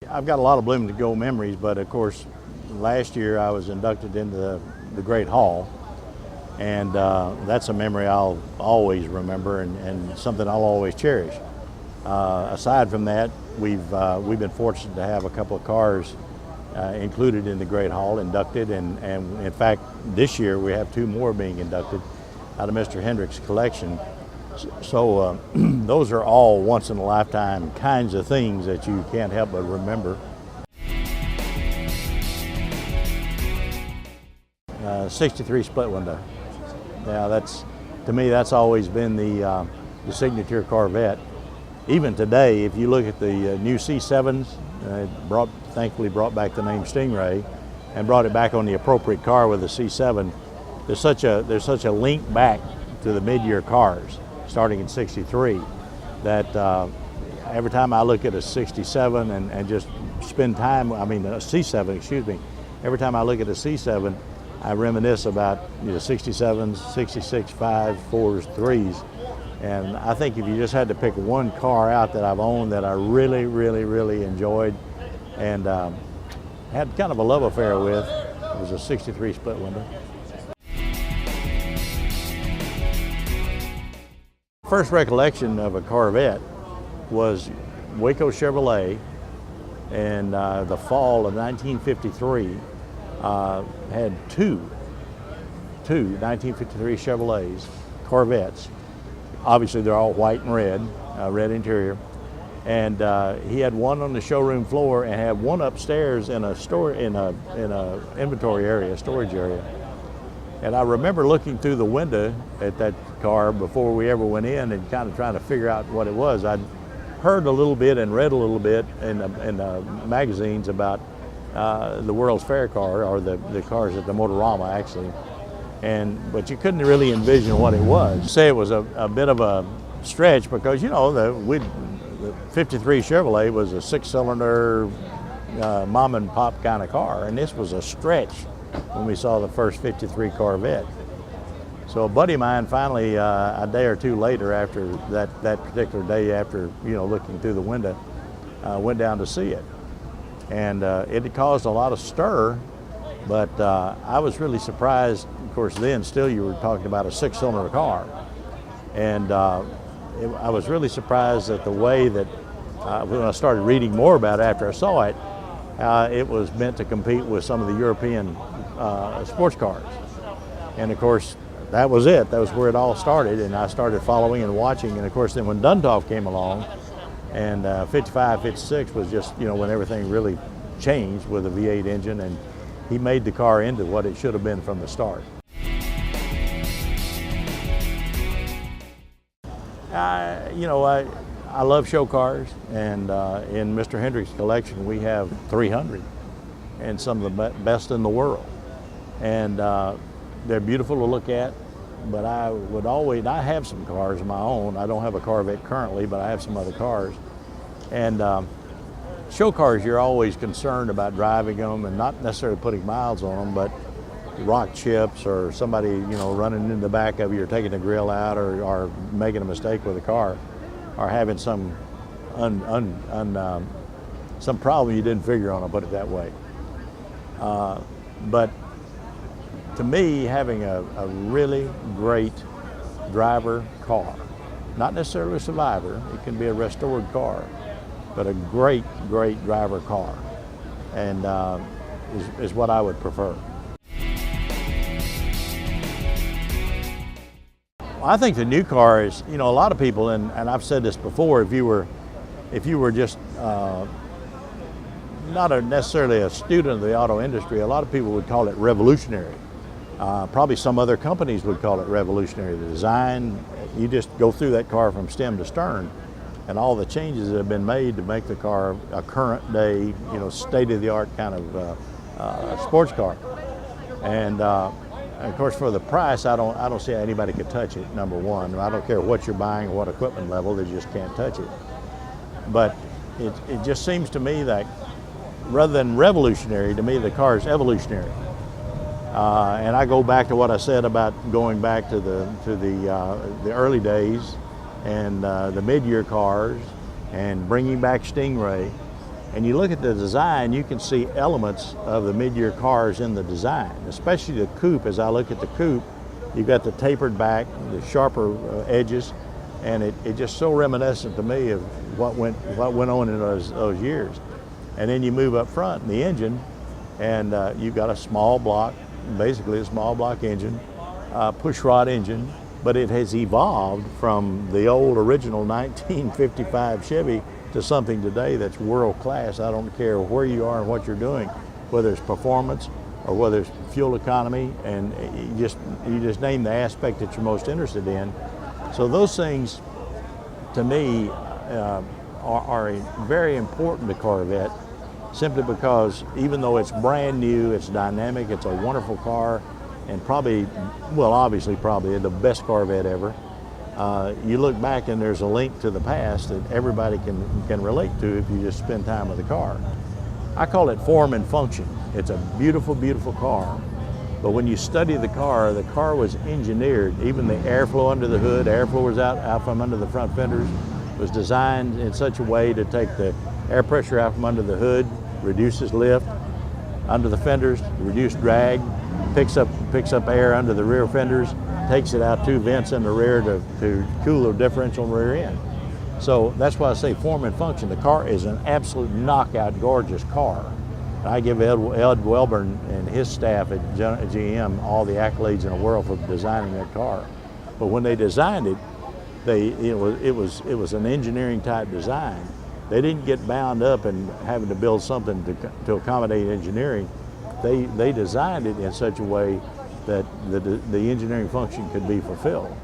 I've got a lot of Bloomington Gold memories, but of course, last year I was inducted into the Great Hall, and that's a memory I'll always remember and something I'll always cherish. Aside from that, we've been fortunate to have a couple of cars included in the Great Hall, inducted, and in fact, this year we have two more being inducted out of Mr. Hendrick's collection. So those are all once-in-a-lifetime kinds of things that you can't help but remember. 63 split window. Yeah, to me, that's always been the signature Corvette. Even today, if you look at the new C7s, thankfully brought back the name Stingray and brought it back on the appropriate car with the C7. There's such a link back to the mid-year cars starting in '63 that every time I look at a 67 and just spend time, a C7, excuse me, every time I look at a C7, I reminisce about 67s, 66, 5, 4s, 3s. And I think if you just had to pick one car out that I've owned that I really, really, really enjoyed and had kind of a love affair with, it was a 63 split window. First recollection of a Corvette was Waco Chevrolet in the fall of 1953. Had two 1953 Chevrolets, Corvettes. Obviously they're all white and red, red interior. And he had one on the showroom floor and had one upstairs in a inventory area, storage area. And I remember looking through the window at that car before we ever went in and kind of trying to figure out what it was. I'd heard a little bit and read a little bit in magazines about the World's Fair car, or the cars at the Motorama actually. But you couldn't really envision what it was. Say it was a bit of a stretch because, the 53 Chevrolet was a 6-cylinder mom and pop kind of car, and this was a stretch when we saw the first 53 Corvette. So a buddy of mine finally, a day or two later after that particular day after, looking through the window, went down to see it. And it had caused a lot of stir, but I was really surprised. Of course, then still you were talking about a 6-cylinder car. And I was really surprised at the way that when I started reading more about it after I saw it, it was meant to compete with some of the European sports cars. And of course, that was it. That was where it all started. And I started following and watching. And of course, then when Duntov came along, and 55, 56 was just, when everything really changed with a V8 engine, and he made the car into what it should have been from the start. I love show cars, and in Mr. Hendrick's collection we have 300, and some of the best in the world. And they're beautiful to look at, but I have some cars of my own. I don't have a Corvette currently, but I have some other cars. And show cars, you're always concerned about driving them and not necessarily putting miles on them, but rock chips or somebody, running in the back of you or taking the grill out or making a mistake with a car or having some some problem you didn't figure on, I'll put it that way. But to me, having a really great driver car, not necessarily a survivor, it can be a restored car, but a great, great driver car, and is what I would prefer. I think the new car is, a lot of people, and I've said this before, if you were just not necessarily a student of the auto industry, a lot of people would call it revolutionary. Probably some other companies would call it revolutionary. The design, you just go through that car from stem to stern, and all the changes that have been made to make the car a current day, state-of-the-art kind of sports car. And of course, for the price, I don't see how anybody could touch it, number one. I don't care what you're buying or what equipment level, they just can't touch it. But it just seems to me that rather than revolutionary, to me the car is evolutionary. And I go back to what I said about going back to the early days and the mid-year cars and bringing back Stingray And you look at the design, you can see elements of the mid-year cars in the design, especially the coupe. As I look at the coupe, you've got the tapered back, the sharper edges, and it just so reminiscent to me of what went on in those years. And then you move up front in the engine, and you've got a small block, basically a small block engine, push rod engine, but it has evolved from the old original 1955 Chevy to something today that's world class. I don't care where you are and what you're doing, whether it's performance or whether it's fuel economy, and you just name the aspect that you're most interested in. So those things, to me, are very important to Corvette, simply because even though it's brand new, it's dynamic, it's a wonderful car, and probably, well, obviously probably the best Corvette ever. You look back and there's a link to the past that everybody can relate to if you just spend time with the car. I call it form and function. It's a beautiful, beautiful car. But when you study the car was engineered. Even the airflow under the hood, airflow was out from under the front fenders, was designed in such a way to take the air pressure out from under the hood, reduces lift, under the fenders, reduce drag, picks up air under the rear fenders, takes it out 2 vents in the rear to cool the differential rear end. So that's why I say form and function. The car is an absolute knockout, gorgeous car. And I give Ed Welburn and his staff at GM all the accolades in the world for designing that car. But when they designed it, it was an engineering type design. They didn't get bound up in having to build something to accommodate engineering. They designed it in such a way that the engineering function could be fulfilled.